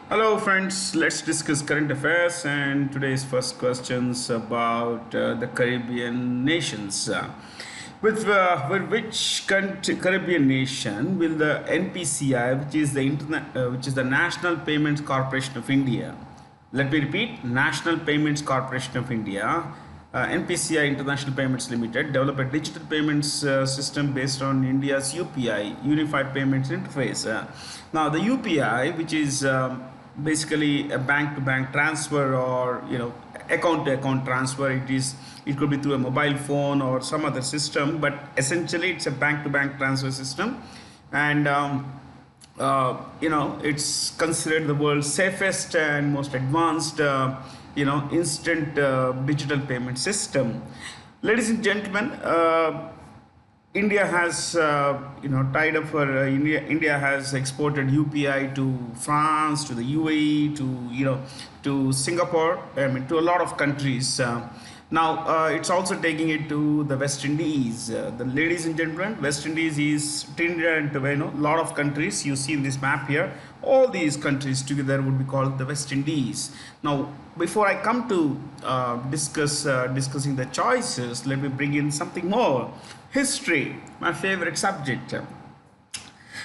Hello friends, let's discuss current affairs and today's first questions about the Caribbean nations. With which Caribbean nation will the NPCI, which is the National Payments Corporation of India? Let me repeat: National Payments Corporation of India, NPCI International Payments Limited, develop a digital payments system based on India's UPI, Unified Payments Interface. Now, the UPI, which is basically a bank-to-bank transfer, or account-to-account transfer. It could be through a mobile phone or some other system, but essentially it's a bank-to-bank transfer system, and it's considered the world's safest and most advanced instant digital payment system. Ladies and gentlemen, India has tied up for India has exported UPI to France, to the UAE, to Singapore, to a lot of countries. Now it's also taking it to the West Indies. The ladies and gentlemen, West Indies is Trinidad and Tobago. A lot of countries you see in this map here. All these countries together would be called the West Indies. Now, before I come to discussing the choices, let me bring in something more. History, my favorite subject.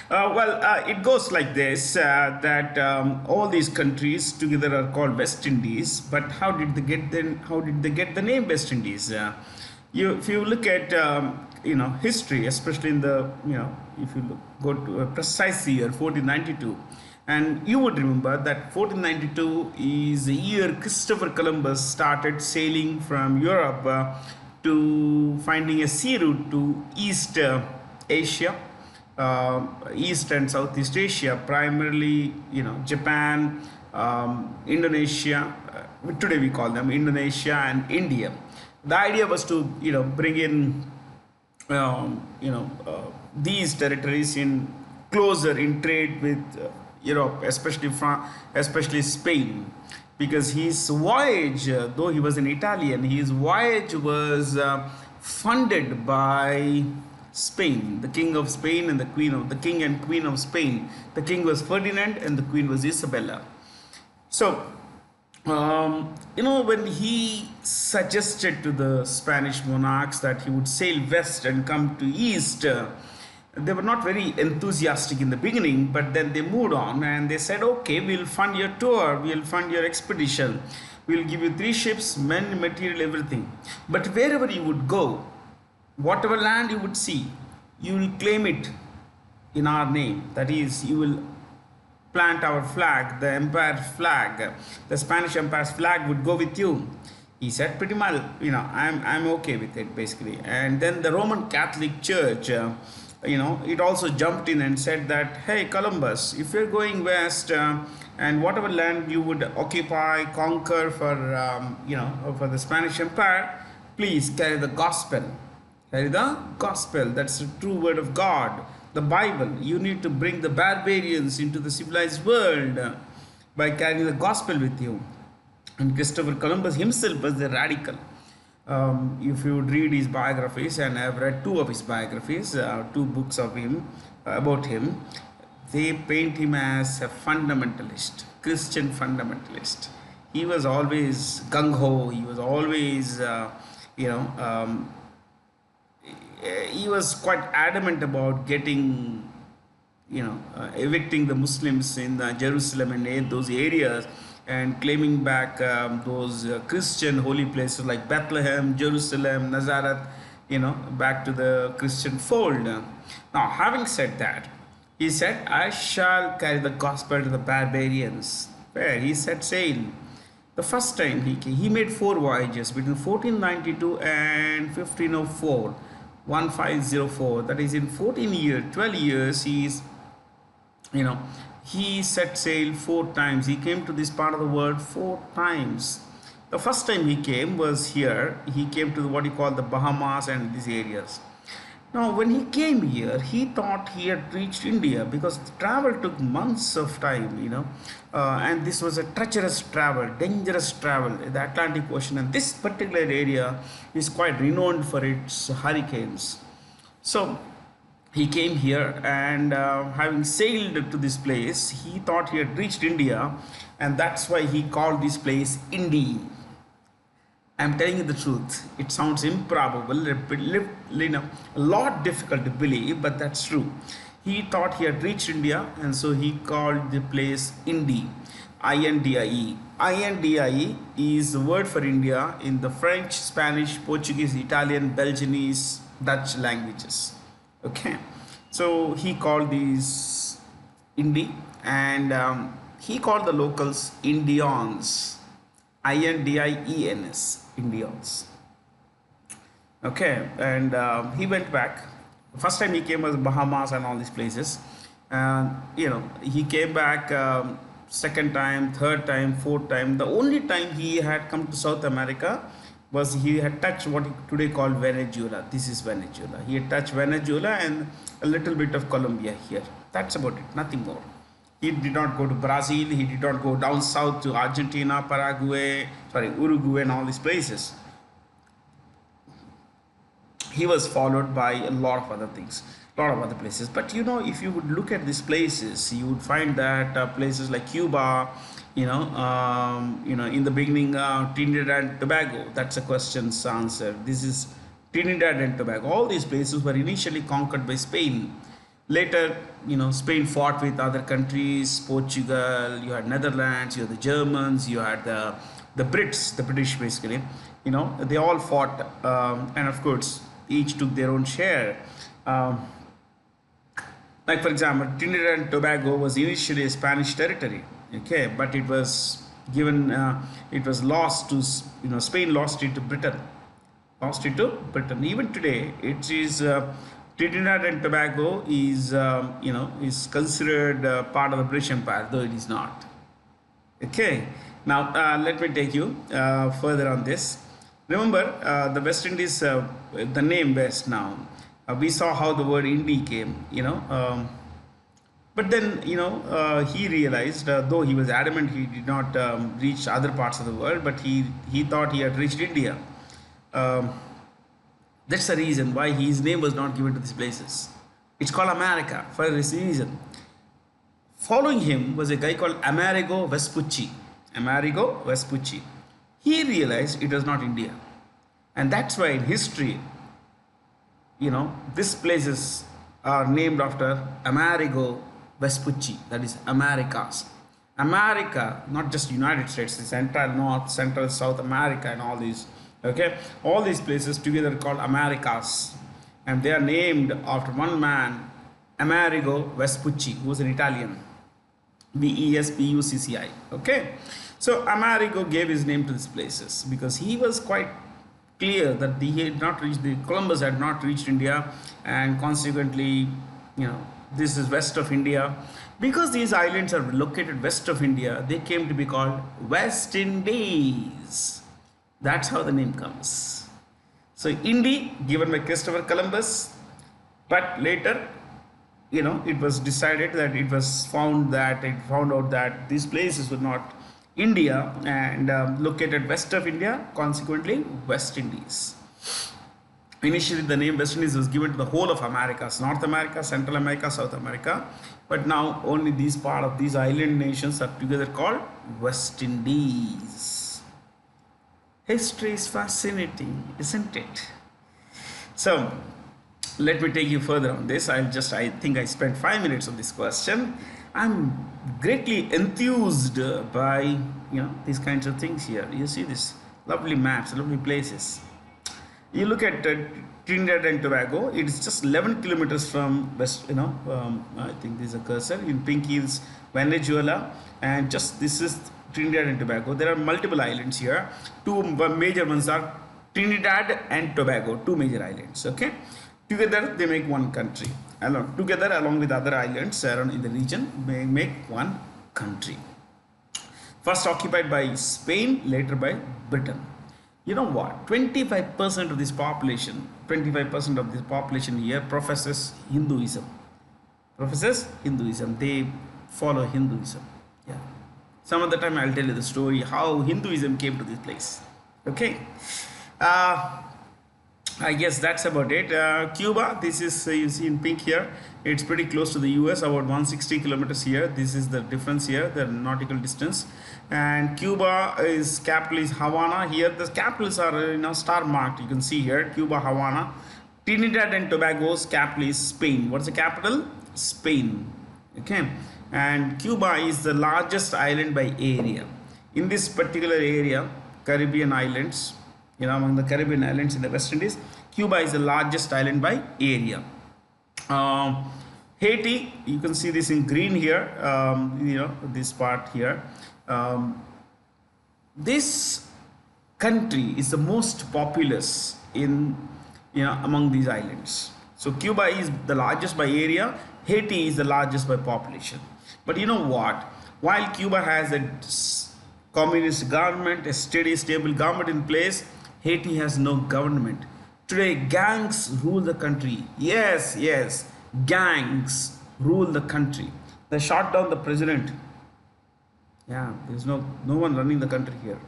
It goes like this: that all these countries together are called West Indies. But how did they get the name West Indies? If you look at history, especially in the if you go to a precise year 1492, and you would remember that 1492 is the year Christopher Columbus started sailing from Europe to finding a sea route to East Asia. East and Southeast Asia, primarily Japan, Indonesia. Today we call them Indonesia and India. The idea was to bring in these territories in closer in trade with Europe, especially Spain, because his voyage, though he was an Italian, his voyage was funded by Spain, the king of Spain and the king and queen of Spain. The king was Ferdinand and the queen was Isabella. So, when he suggested to the Spanish monarchs that he would sail west and come to east, they were not very enthusiastic in the beginning, but then they moved on and they said, okay, we'll fund your tour, we'll fund your expedition, we'll give you 3 ships, men, material, everything. But wherever you would go, whatever land you would see, you will claim it in our name. That is, you will plant our flag, the empire's flag, the Spanish empire's flag would go with you. He said, pretty much, I'm okay with it, basically. And then the Roman Catholic Church, it also jumped in and said that, hey, Columbus, if you're going west, and whatever land you would occupy, conquer for the Spanish Empire, please carry the gospel. Carry the gospel. That's the true word of God, the Bible. You need to bring the barbarians into the civilized world by carrying the gospel with you. And Christopher Columbus himself was a radical. If you would read his biographies, and I've read 2 of his biographies, 2 books of him, about him, they paint him as a fundamentalist, Christian fundamentalist. He was always gung-ho, he was always, he was quite adamant about getting, evicting the Muslims in Jerusalem and those areas, and claiming back those Christian holy places like Bethlehem, Jerusalem, Nazareth, back to the Christian fold. Now, having said that, he said, I shall carry the gospel to the barbarians. Where he set sail. The first time he made 4 voyages between 1492 and 1504, 1504. That is, in 12 years, he set sail 4 times. He came to this part of the world 4 times. The first time he came was here. He came to what you call the Bahamas and these areas. Now, when he came here, he thought he had reached India, because the travel took months of time, and this was a treacherous travel, dangerous travel, the Atlantic Ocean, and this particular area is quite renowned for its hurricanes. So he came here, and having sailed to this place, he thought he had reached India, and that's why he called this place Indy. I'm telling you the truth. It sounds improbable, a lot difficult to believe, but that's true. He thought he had reached India, and so he called the place Indy. INDIE. INDIE is the word for India in the French, Spanish, Portuguese, Italian, Belgianese, Dutch languages. Okay, so he called these Indy, and he called the locals Indians. INDIENS, Indians. Okay, and he went back. First time he came was Bahamas and all these places. He came back second time, third time, fourth time. The only time he had come to South America was he had touched what he today called Venezuela. This is Venezuela. He had touched Venezuela and a little bit of Colombia here. That's about it, nothing more. He did not go to Brazil. He did not go down south to Argentina, Uruguay and all these places. He was followed by a lot of other things, a lot of other places. But if you would look at these places, you would find that places like Cuba, in the beginning, Trinidad and Tobago. That's a question's answer. This is Trinidad and Tobago. All these places were initially conquered by Spain. Later, Spain fought with other countries, Portugal, you had Netherlands, you had the Germans, you had the Brits, the British basically, they all fought, and of course, each took their own share. Like for example, Trinidad and Tobago was initially a Spanish territory, okay, but it was given, it was lost to, Spain lost it to Britain, Even today, it is, Trinidad and Tobago is, is considered part of the British Empire, though it is not. Okay, now let me take you further on this. Remember the West Indies, the name West now. We saw how the word Indy came, but then, he realized, though he was adamant he did not reach other parts of the world, but he thought he had reached India. That's the reason why his name was not given to these places. It's called America for this reason. Following him was a guy called Amerigo Vespucci. He realized it was not India. And that's why in history, these places are named after Amerigo Vespucci, that is Americas. America, not just United States, it's entire North, Central, South America and all these. Okay, all these places together called Americas, and they are named after one man, Amerigo Vespucci, who was an Italian, Vespucci. Okay, so Amerigo gave his name to these places because he was quite clear that Columbus had not reached India, and consequently, this is west of India. Because these islands are located west of India, they came to be called West Indies. That's how the name comes. So Indy, given by Christopher Columbus, but later, it was decided that it found out that these places were not India and located west of India, consequently West Indies. Initially, the name West Indies was given to the whole of Americas, North America, Central America, South America, but now only these part of these island nations are together called West Indies. History is fascinating, isn't it? So, let me take you further on this. I think I spent 5 minutes on this question. I'm greatly enthused by, these kinds of things here. You see this lovely maps, lovely places. You look at Trinidad and Tobago, it's just 11 kilometers from west, I think this is a cursor, in Pink Hills, Venezuela, and just this is Trinidad and Tobago. There are multiple islands here. Two major ones are Trinidad and Tobago, two major islands, okay? Together they make one country. Along with other islands around in the region, they make one country. First occupied by Spain, later by Britain. You know what? 25% of this population here professes Hinduism. They follow Hinduism. Yeah. Some other time I'll tell you the story how Hinduism came to this place. Okay. I guess that's about it. Cuba, this is you see in pink here. It's pretty close to the US, about 160 kilometers here. This is the difference here, the nautical distance. And Cuba is capital is Havana. Here the capitals are star marked. You can see here Cuba, Havana. Trinidad and Tobago's capital is Spain. What's the capital? Spain. Okay. And Cuba is the largest island by area. In this particular area, Caribbean islands, among the Caribbean islands in the West Indies, Cuba is the largest island by area. Haiti, you can see this in green here, this part here. This country is the most populous in, among these islands. So Cuba is the largest by area, Haiti is the largest by population. But you know what? While Cuba has a communist government, a steady, stable government in place, Haiti has no government. Today, gangs rule the country. Yes, gangs rule the country. They shot down the president. Yeah, there's no one running the country here.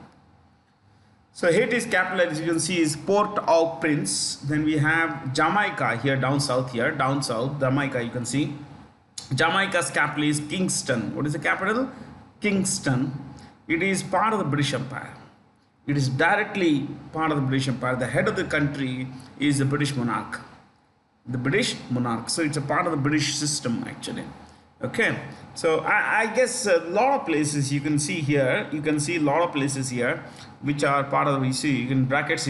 So Haiti's capital, as you can see, is Port-au-Prince. Then we have Jamaica here, down south, Jamaica, you can see. Jamaica's capital is Kingston. What is the capital? Kingston. It is part of the British Empire. It is directly part of the British Empire. The head of the country is the British monarch. So it's a part of the British system actually. Okay. So I guess a lot of places you can see here. You can see a lot of places here which are part of the, you can brackets,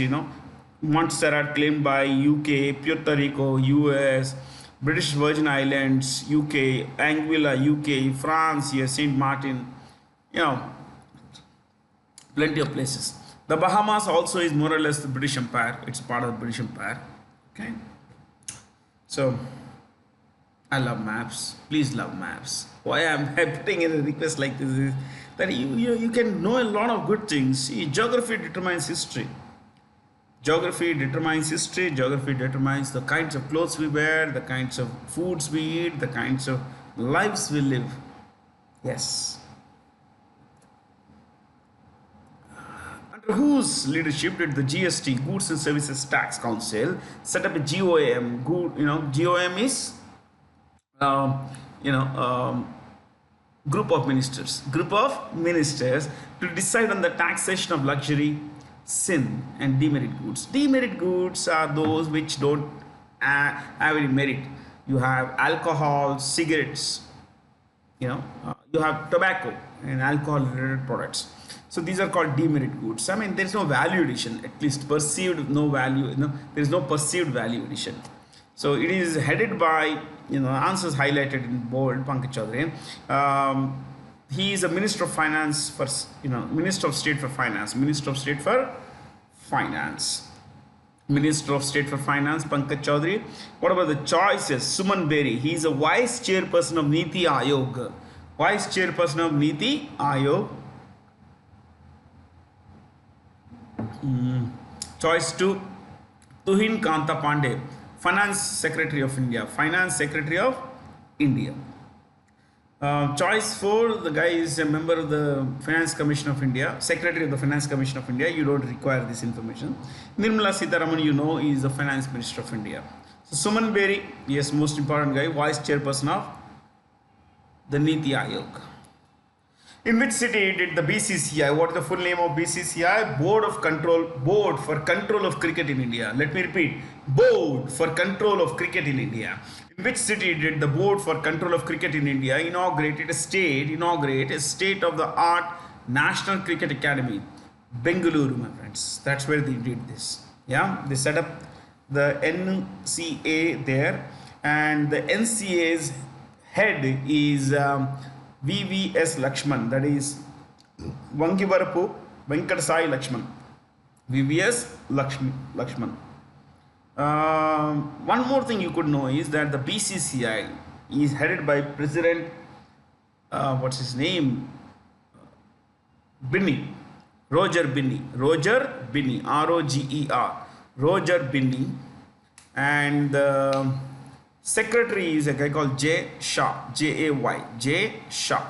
Montserrat claimed by UK, Puerto Rico, US, British Virgin Islands, UK, Anguilla, UK, France, here, Saint Martin, plenty of places. The Bahamas also is more or less the British Empire. It's part of the British Empire. Okay. So, I love maps. Please love maps. Why I'm putting in a request like this is that you can know a lot of good things. See, geography determines history. Geography determines history. Geography determines the kinds of clothes we wear, the kinds of foods we eat, the kinds of lives we live. Yes. Under whose leadership did the GST, Goods and Services Tax Council, set up a GOM? GOM is group of ministers to decide on the taxation of luxury, sin, and demerit goods. Demerit goods are those which don't have any merit. You have alcohol, cigarettes, you have tobacco and alcohol related products. So these are called demerit goods. I mean, there is no value addition, at least perceived no value, there is no perceived value addition. So it is headed by, answers highlighted in bold, Pankaj Chaudhary. He is a Minister of Finance for, Minister of State for Finance, Minister of State for Finance. Minister of State for Finance, Pankaj Chaudhary. What about the choices? Suman Beri, he is a Vice Chairperson of Niti Aayog. Vice Chairperson of Niti Aayog. Choice 2, Tuhin Kanta Pandey, Finance Secretary of India. Finance Secretary of India. Choice 4, the guy is a member of the Finance Commission of India, Secretary of the Finance Commission of India. You don't require this information. Nirmala Sitharaman, is the Finance Minister of India. So Suman Beri, yes, most important guy, Vice Chairperson of the Niti Aayog. In which city did the BCCI, what is the full name of BCCI? Board for Control of Cricket in India. Let me repeat, Board for Control of Cricket in India. In which city did the Board for Control of Cricket in India inaugurate a state-of-the-art National Cricket Academy? Bengaluru, my friends. That's where they did this. Yeah, they set up the NCA there, and the NCA's head is VVS Lakshman, that is Vangivarapu Venkadasai Lakshman. VVS Lakshman. One more thing you could know is that the BCCI is headed by President, what's his name? Roger Binny, R-O-G-E-R, Roger Binny, and the secretary is a guy called J. Shah, J-A-Y, J. Shah.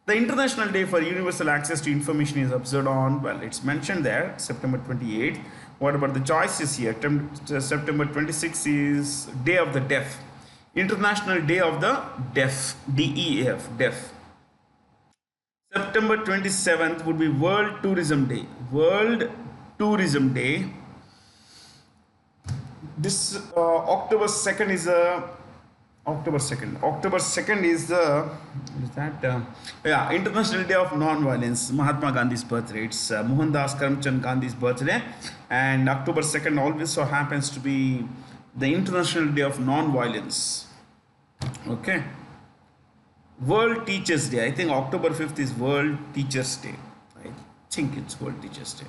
The International Day for Universal Access to Information is observed on, well, it's mentioned there, September 28th. What about the choices here? September 26th is Day of the Deaf. International Day of the Deaf. DEF. Deaf. September 27th would be World Tourism Day. World Tourism Day. This October 2nd is October 2nd. October 2nd is the International Day of Non-Violence, Mahatma Gandhi's birthday. It's Mohandas Karamchand Gandhi's birthday, and October 2nd also happens to be the International Day of Non-Violence. Okay. World Teachers Day. I think October 5th is World Teachers Day. I think it's World Teachers Day.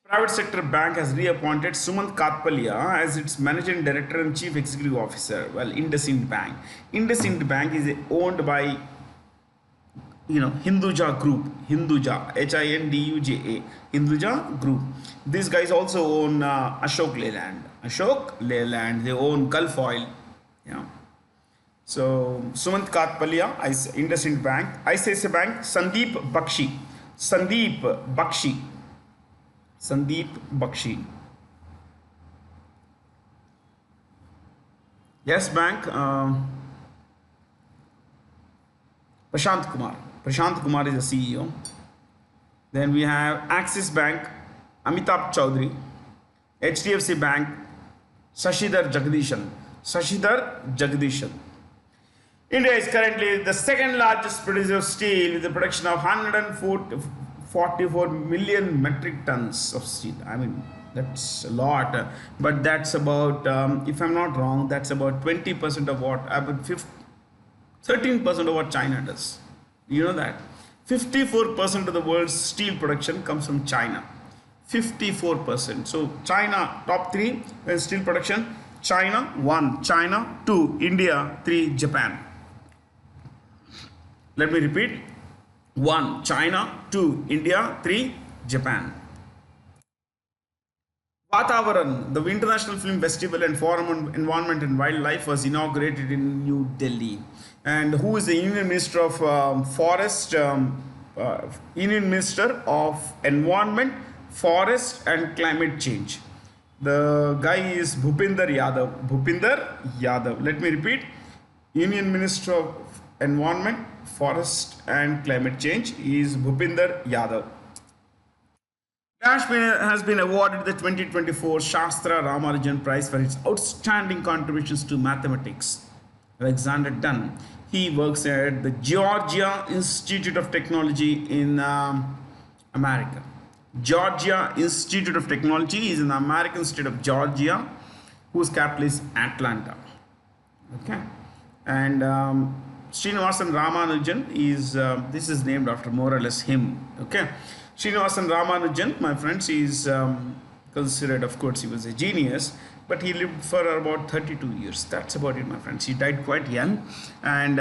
Private sector bank has reappointed Sumant Katpalia as its managing director and chief executive officer. Well, IndusInd Bank. IndusInd Bank is owned by Hinduja Group. Hinduja, Hinduja, Hinduja Group. These guys also own Ashok Leyland. Ashok Leyland. They own Gulf Oil. Yeah. So Sumant Katpalia, IndusInd Bank. ICICI Bank. Sandeep Bakshi. Sandeep Bakshi. Sandeep Bakshi. Yes Bank, Prashant Kumar. Prashant Kumar is the CEO. Then we have Axis Bank, Amitabh Chaudhary. HDFC Bank, Shashidhar Jagdishan. Shashidhar Jagdishan. India is currently the second largest producer of steel with a production of 144 million metric tons of steel. I mean, that's a lot, but that's about, if I'm not wrong, that's about 20% of what, about 13% of what China does. You know that? 54% of the world's steel production comes from China. 54%. So China, top 3 in steel production. China 1, China 2, India 3, Japan. Let me repeat. 1, China, 2, India, 3, Japan. Vatavaran, the International Film Festival and Forum on Environment and Wildlife, was inaugurated in New Delhi. And who is the Union Minister of Union Minister of Environment, Forest and Climate Change? The guy is Bhupinder Yadav. Bhupinder Yadav. Let me repeat. Union Minister of Environment, Forest and Climate Change is Bhupinder Yadav. Kashmir has been awarded the 2024 Shastra Ramanujan Prize for its outstanding contributions to mathematics. Alexander Dunn. He works at the Georgia Institute of Technology in America. Georgia Institute of Technology is in the American state of Georgia, whose capital is Atlanta. Okay. And Srinivasan Ramanujan is, this is named after more or less him. Okay. Srinivasan Ramanujan, my friends, is considered, of course, he was a genius, but he lived for about 32 years. That's about it, my friends. He died quite young. And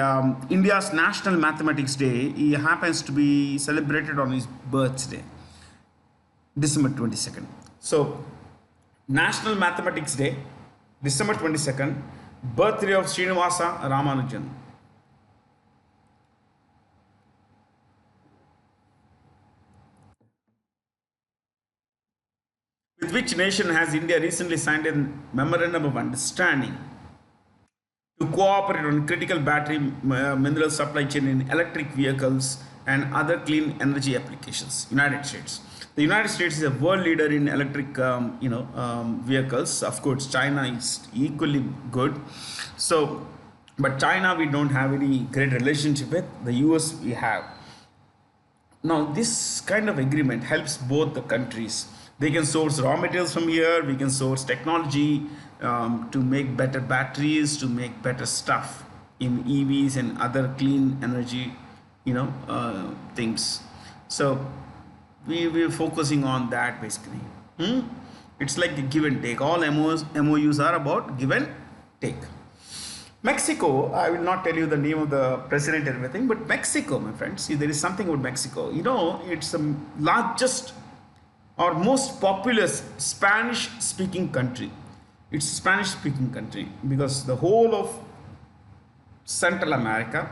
India's National Mathematics Day, he happens to be celebrated on his birthday, December 22nd. So, National Mathematics Day, December 22nd, birthday of Srinivasa Ramanujan. With which nation has India recently signed a memorandum of understanding to cooperate on critical battery mineral supply chain in electric vehicles and other clean energy applications? United States. The United States is a world leader in electric, vehicles. Of course, China is equally good. So, but China we don't have any great relationship with. The US we have. Now, this kind of agreement helps both the countries. They can source raw materials from here. We can source technology to make better batteries, to make better stuff in EVs and other clean energy, things. So we're focusing on that basically. It's like a give and take. All MOUs are about give and take. Mexico, I will not tell you the name of the president and everything, but Mexico, my friends, see, there is something about Mexico. It's the largest or most populous Spanish-speaking country. It's a Spanish-speaking country because the whole of Central America,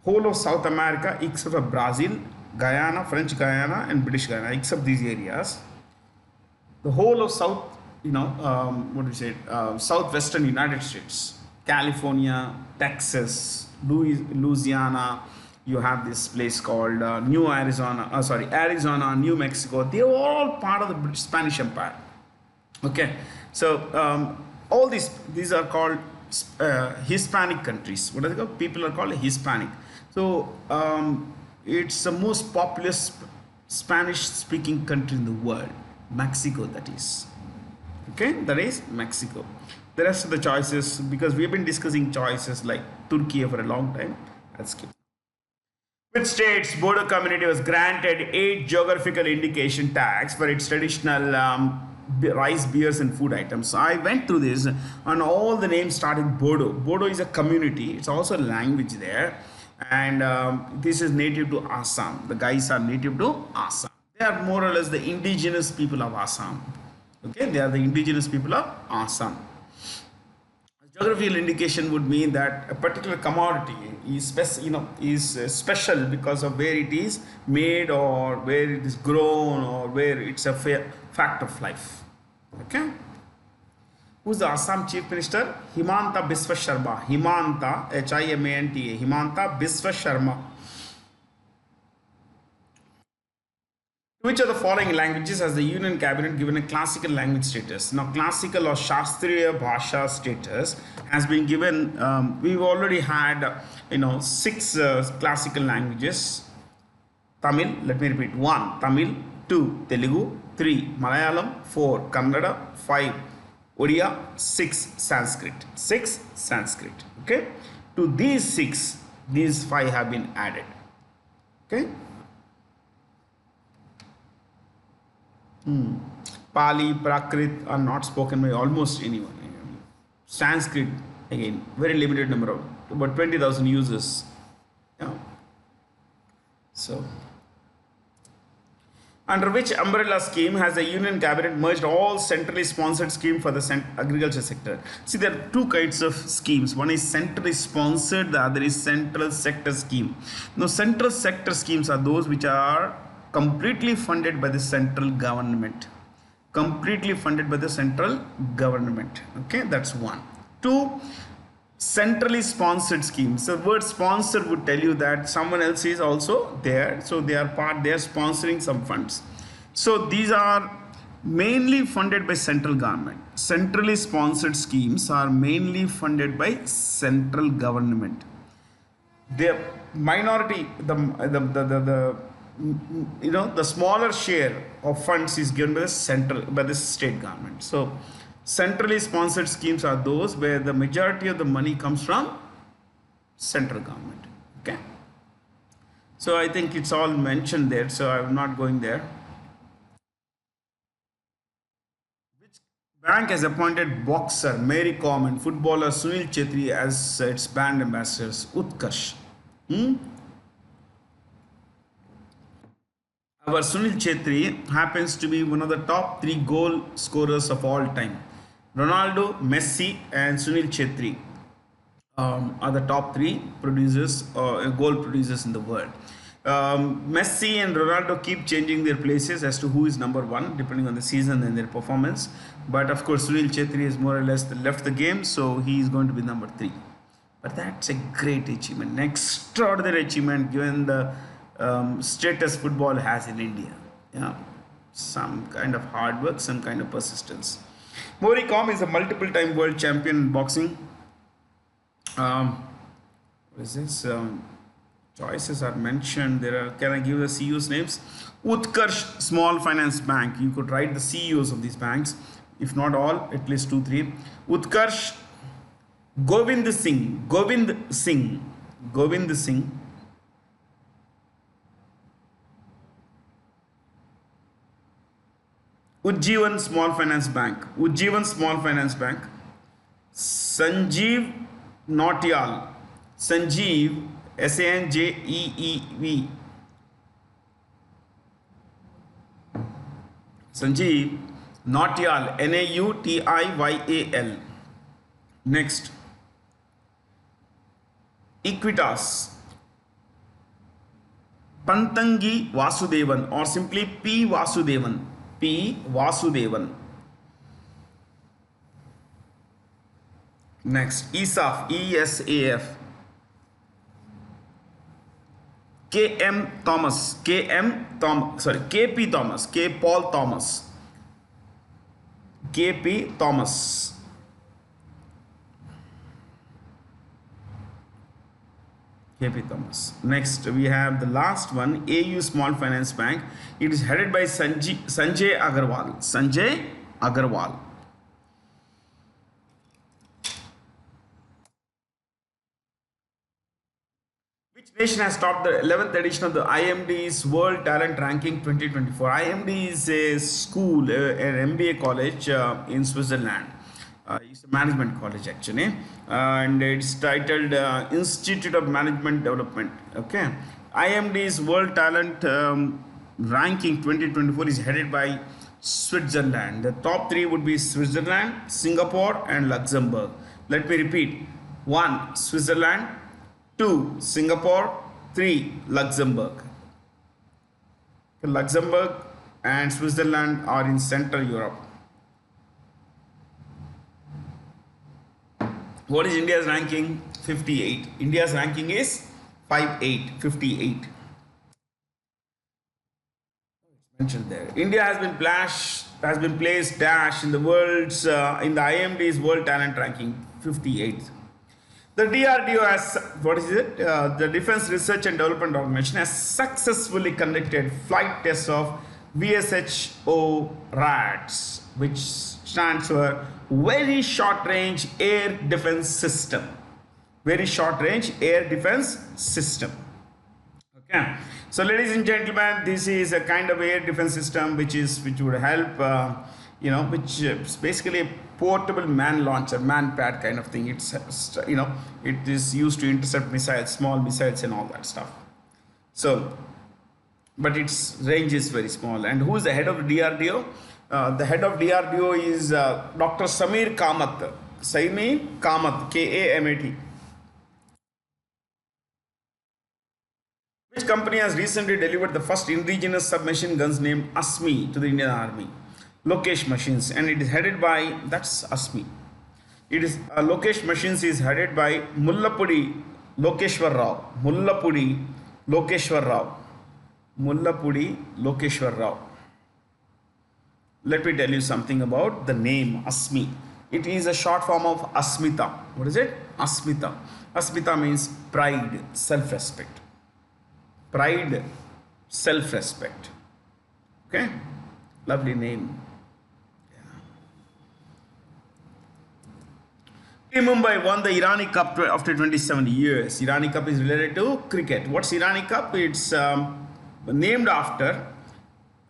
whole of South America, except for Brazil Guyana, French Guyana, and British Guyana, except these areas. The whole of South, southwestern United States, California, Texas, Louisiana, you have this place called Arizona, New Mexico. They are all part of the British Spanish Empire. Okay, so all these are called Hispanic countries. What are they called? People are called Hispanic. So it's the most populous Spanish-speaking country in the world, Mexico. That is. Okay, that is Mexico. The rest of the choices, because we have been discussing choices like Turkey for a long time, I'll skip. Which states Bodo community was granted 8 geographical indication tags for its traditional rice, beers, and food items? So I went through this, and all the names started Bodo. Bodo is a community. It's also a language there, and this is native to Assam. The guys are native to Assam. They are more or less the indigenous people of Assam. Okay, they are the indigenous people of Assam. Geographical indication would mean that a particular commodity is special because of where it is made, or where it is grown, or where it's a fact of life. Okay. Who's the Assam Chief Minister? Himanta Biswa Sharma. Himanta, Himanta, Himanta Biswa Sharma. Which of the following languages has the Union Cabinet given a classical language status? Now, classical or Shastriya Bhasha status has been given. We've already had, 6 classical languages. Tamil, let me repeat: 1 Tamil, 2 Telugu, 3 Malayalam, 4 Kannada, 5 Odia, 6 Sanskrit. 6 Sanskrit. Okay. To these 6, these 5 have been added. Okay. Pali, Prakrit are not spoken by almost anyone. Sanskrit, again, very limited number of about 20,000 users. Yeah. So, under which umbrella scheme has the Union Cabinet merged all centrally sponsored schemes for the agriculture sector? See, there are 2 kinds of schemes. One is centrally sponsored, the other is central sector scheme. Now, central sector schemes are those which are completely funded by the central government. Completely funded by the central government. Okay, that's 1. 2, centrally sponsored schemes. The word sponsor would tell you that someone else is also there. So they are sponsoring some funds. So these are mainly funded by central government. Centrally sponsored schemes are mainly funded by central government. The minority, the smaller share of funds is given by the state government. So centrally sponsored schemes are those where the majority of the money comes from central government. Okay. So I think it's all mentioned there, so I'm not going there. Which bank has appointed boxer Mary Kom and footballer Sunil Chetri as its brand ambassadors? Utkarsh. Our Sunil Chetri happens to be one of the top 3 goal scorers of all time. Ronaldo, Messi, and Sunil Chetri are the top 3 producers, goal producers in the world. Messi and Ronaldo keep changing their places as to who is number 1 depending on the season and their performance. But of course, Sunil Chetri has more or less left the game, so he is going to be number 3. But that's a great achievement, an extraordinary achievement given the status football has in India. Yeah, some kind of hard work, some kind of persistence. Mary Kom is a multiple-time world champion in boxing. What is this? Choices are mentioned. Can I give the CEOs names? Utkarsh Small Finance Bank. You could write the CEOs of these banks, if not all, at least 2, 3. Utkarsh, Govind Singh. Ujjivan Small Finance Bank. Sanjeev Nautiyal. Sanjeev, Sanjeev. Sanjeev Nautiyal, Nautiyal. Next, Equitas. Pantangi Vasudevan, or simply P. Vasudevan. P. Vasudevan. Next, ESAF, ESAF. K.M. Thomas, K.P. Thomas, K. Paul Thomas, K.P. Thomas. K.P. Thomas. Next, we have the last one, AU Small Finance Bank. It is headed by Sanjay Agarwal. Sanjay Agarwal. Which nation has topped the 11th edition of the IMD's World Talent Ranking 2024? IMD is a school, an MBA college in Switzerland. It's a management college actually, and it's titled Institute of Management Development. Okay, IMD's World Talent Ranking 2024 is headed by Switzerland. The top three would be Switzerland, Singapore, and Luxembourg. Let me repeat: 1. Switzerland, 2. Singapore, 3. Luxembourg. Luxembourg and Switzerland are in Central Europe. What is India's ranking? 58. India's ranking is 58. Mentioned there. India has been placed dash in the world's in the IMD's World Talent Ranking 58th. The DRDO has, what is it? The Defense Research and Development Organization has successfully conducted flight tests of VSHO RADS, which stands for Very Short Range Air Defense System. Very Short Range Air Defense System. Okay. So, ladies and gentlemen, this is a kind of air defense system which would help, which is basically a portable man launcher, man pad kind of thing. It's, it is used to intercept missiles, small missiles and all that stuff. So, but its range is very small. And who is the head of the DRDO? The head of DRDO is Dr. Samir Kamath. Samir Kamath, K-A-M-A-T. Which company has recently delivered the first indigenous submachine guns named ASME to the Indian Army? Lokesh Machines, and it is headed by, that's ASME. It is Lokesh Machines is headed by Mullapudi Lokeshwar Rao. Mullapudi Lokeshwar Rao. Mullapudi Lokeshwar Rao. Let me tell you something about the name ASME. It is a short form of Asmita. What is it? Asmita. Asmita means pride, self-respect. Pride, self-respect. Okay? Lovely name. Team Mumbai won the Irani Cup after 27 years. Irani Cup is related to cricket. What's Irani Cup? It's named after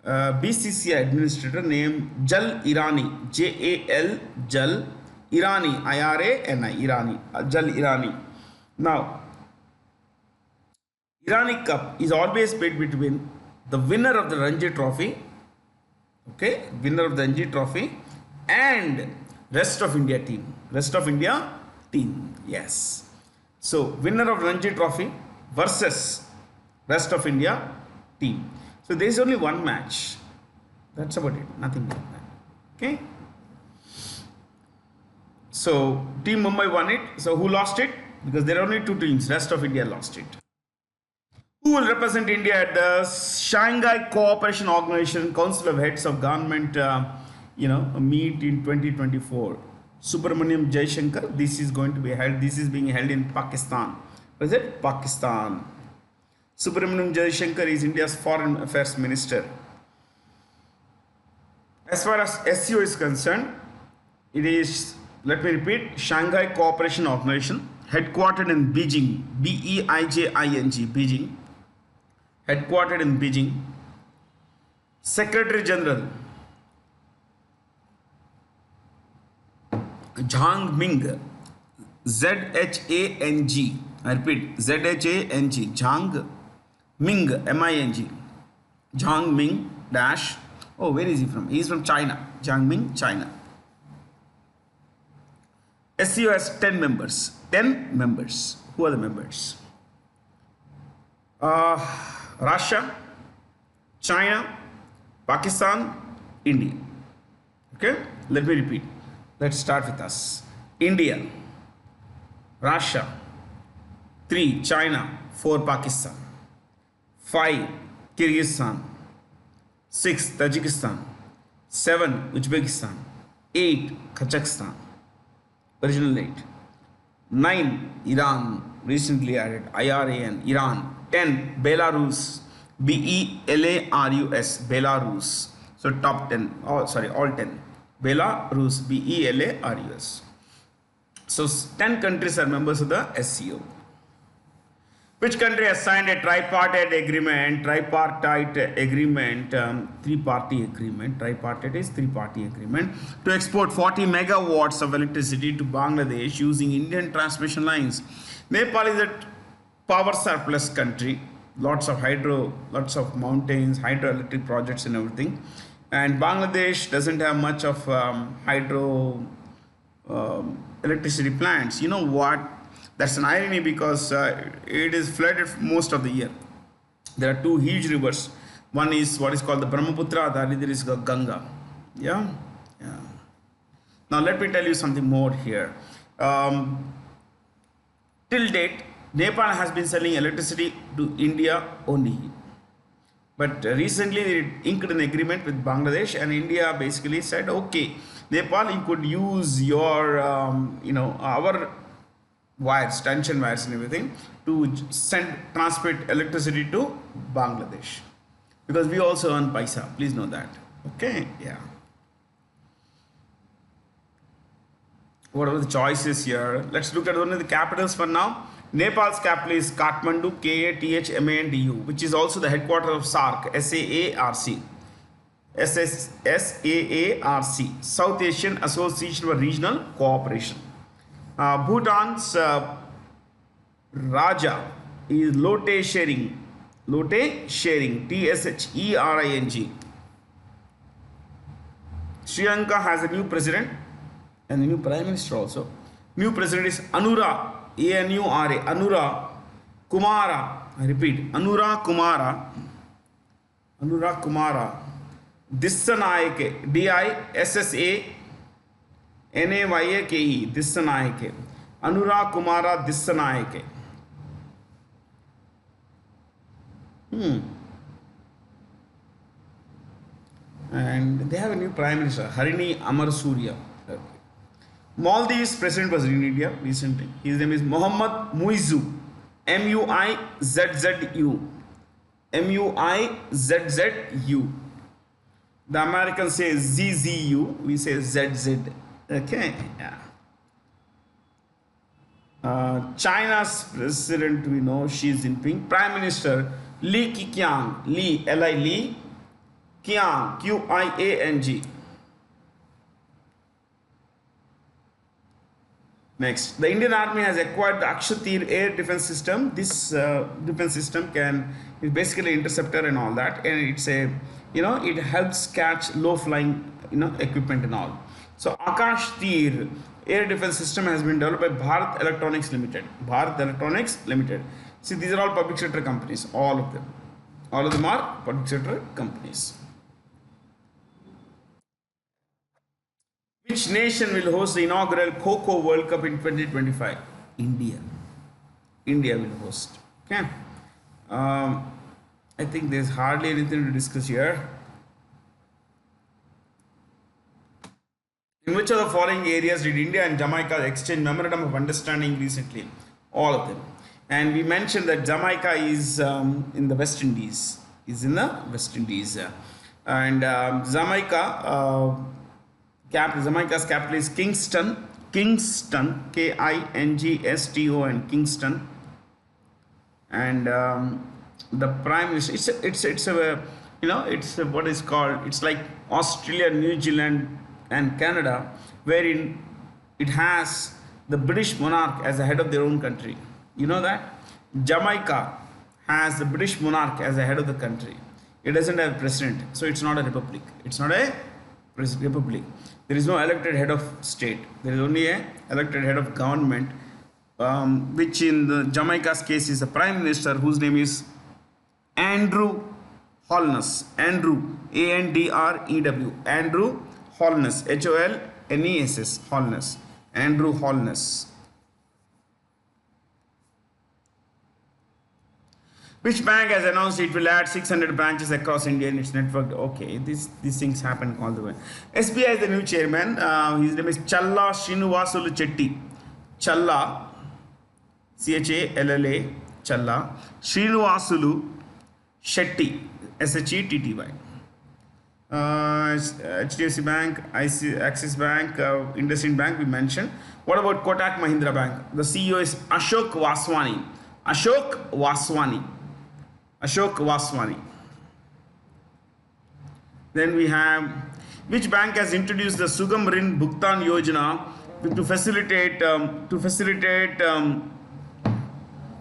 BCCI administrator named Jal Irani. J-A-L, Jal Irani. I-R-A-N-I. Irani. Jal Irani. Now, Irani Cup is always played between the winner of the Ranji Trophy, okay, winner of the Ranji Trophy, and rest of India team. Rest of India team, yes. So, winner of Ranji Trophy versus rest of India team. So, there is only one match. That's about it. Nothing like that. Okay. So, Team Mumbai won it. So, who lost it? Because there are only two teams. Rest of India lost it. Who will represent India at the Shanghai Cooperation Organization Council of Heads of Government, meet in 2024? Subramaniam Jaishankar. This is going to be held. This is being held in Pakistan. What is it? Pakistan. Subramaniam Jaishankar is India's Foreign Affairs Minister. As far as SEO is concerned, it is, let me repeat, Shanghai Cooperation Organization, headquartered in Beijing, B-E-I-J-I-N-G, Beijing. Headquartered in Beijing. Secretary General Zhang Ming, Z-H-A-N-G. I repeat, Z-H-A-N-G. Zhang Ming, M-I-N-G. Zhang Ming dash. Oh, where is he from? He is from China. Zhang Ming, China. SEO has 10 members. 10 members. Who are the members? Russia, China, Pakistan, India. Okay, let me repeat. Let's start with us. India, Russia, 3 China, 4 Pakistan, 5 Kyrgyzstan, 6 Tajikistan, 7 Uzbekistan, 8 Kazakhstan, original 8, 9 Iran, recently added IRAN, Iran, 10 Belarus, BELARUS, Belarus. So top 10, oh sorry, all 10. Belarus, BELARUS. So 10 countries are members of the SCO. Which country has signed a tripartite agreement? Three-party agreement. Tripartite is three-party agreement to export 40 megawatts of electricity to Bangladesh using Indian transmission lines. Nepal is a power surplus country. Lots of hydro, lots of mountains, hydroelectric projects and everything. And Bangladesh doesn't have much of hydro electricity plants. You know what? That's an irony because it is flooded most of the year. There are 2 huge rivers. One is what is called the Brahmaputra, the other is Ganga. Yeah? Yeah. Now let me tell you something more here. Till date, Nepal has been selling electricity to India only. But recently they inked an agreement with Bangladesh, and India basically said, okay, Nepal, you could use your, our wires, tension wires and everything to transmit electricity to Bangladesh. Because we also earn paisa, please know that. Okay, yeah. What are the choices here? Let's look at one of the capitals for now. Nepal's capital is Kathmandu, KATHMANDU, which is also the headquarters of SAARC, SAARC. SAARC, South Asian Association for Regional Cooperation. Bhutan's Raja is Lote Shering, TSHERING. Sri Lanka has a new president and a new prime minister also. New president is Anura, ANURA, Anura Kumara. I repeat, Anura Kumara. Dissanayake, DISSANAYAKE, Dissanayake. Anura Kumara Dissanayake. And they have a new prime minister, Harini Amarsurya. Okay. Maldives president was in India recently. His name is Mohammad Muizzu, MUIZZU. MUIZZU. The Americans say ZZU, we say ZZ. Okay, yeah. China's president, we know, Xi Jinping. Prime Minister Li Keqiang, Li, Qiang, QIANG. Next, the Indian Army has acquired the Akshatir air defense system. This defense system is basically interceptor and all that, and it's a, it helps catch low flying, equipment and all. So Akash Tir air defense system has been developed by Bharat Electronics Limited. See, these are all public sector companies, all of them. All of them are public sector companies. Which nation will host the inaugural Kho-Kho World Cup in 2025? India. India will host. Okay. I think there's hardly anything to discuss here. In which of the following areas did India and Jamaica exchange memorandum of understanding recently? All of them. And we mentioned that Jamaica is in the West Indies. And Jamaica's capital is Kingston, Kingston, Kingston, Kingston. And the prime minister, it's what is called, it's like Australia, New Zealand and Canada, wherein it has the British monarch as the head of their own country. You know that? Jamaica has the British monarch as the head of the country. It doesn't have a president, so it's not a republic. It's not a republic. There is no elected head of state. There is only a elected head of government, which in the Jamaica's case is the prime minister, whose name is Andrew Holness. Andrew, Andrew. Andrew Holness. Holness. Holness. Andrew Holness. Which bank has announced it will add 600 branches across India in its network? Okay, these things happen all the way. SBI is the new chairman. His name is Challa Srinivasulu Chetty. Challa, CHALLA, Challa Srinivasulu Shetty, SHETTY. HDFC Bank, Axis Bank, IndusInd Bank we mentioned. What about Kotak Mahindra Bank? The CEO is Ashok Vaswani. Ashok Vaswani. Then we have, which bank has introduced the Sugam Rin Bhugtan Yojana to facilitate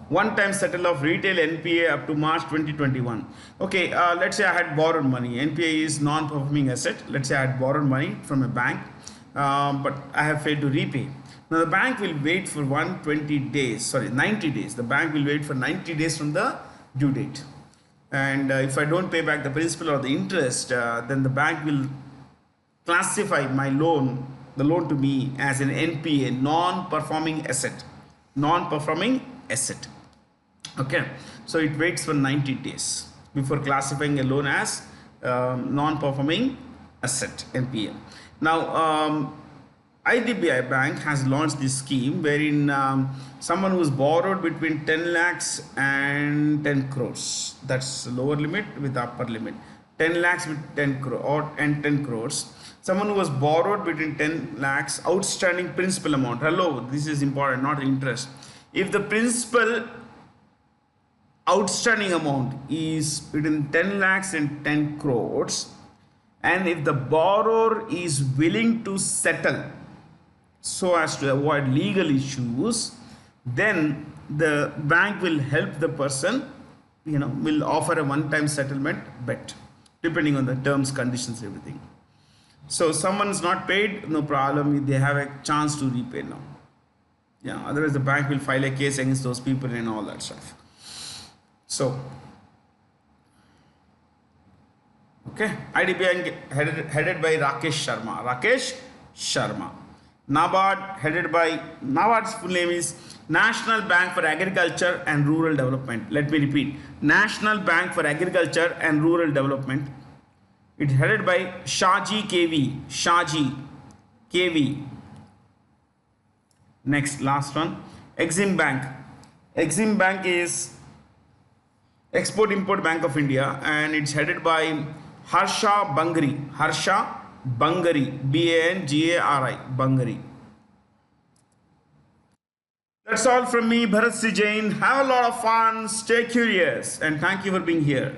one-time settle of retail NPA up to March 2021. Okay, let's say I had borrowed money. NPA is non-performing asset. Let's say I had borrowed money from a bank, but I have failed to repay. Now the bank will wait for 90 days. The bank will wait for 90 days from the due date. And if I don't pay back the principal or the interest, then the bank will classify my loan, the loan to me, as an NPA, non-performing asset. Okay, so it waits for 90 days before classifying a loan as non-performing asset, NPA. Now, IDBI Bank has launched this scheme wherein someone who's borrowed between 10 lakhs and 10 crores. That's the lower limit with the upper limit. 10 lakhs with 10 crore and 10 crores. Someone who was borrowed between 10 lakhs outstanding principal amount. Hello, this is important, not interest. If the principal outstanding amount is between 10 lakhs and 10 crores, and if the borrower is willing to settle so as to avoid legal issues, then the bank will help the person, will offer a one-time settlement bet, depending on the terms, conditions, everything. So someone is not paid, no problem, they have a chance to repay now. Yeah, otherwise the bank will file a case against those people and all that stuff. So, okay, IDBI headed by Rakesh Sharma. NABARD's full name is National Bank for Agriculture and Rural Development. Let me repeat, National Bank for Agriculture and Rural Development. It's headed by Shaji KV. Next, last one, Exim Bank. Exim Bank is Export-Import Bank of India, and it's headed by Harsha Bangari, Bangari, Bangari. That's all from me, Bharat C. Jain. Have a lot of fun, stay curious, and thank you for being here.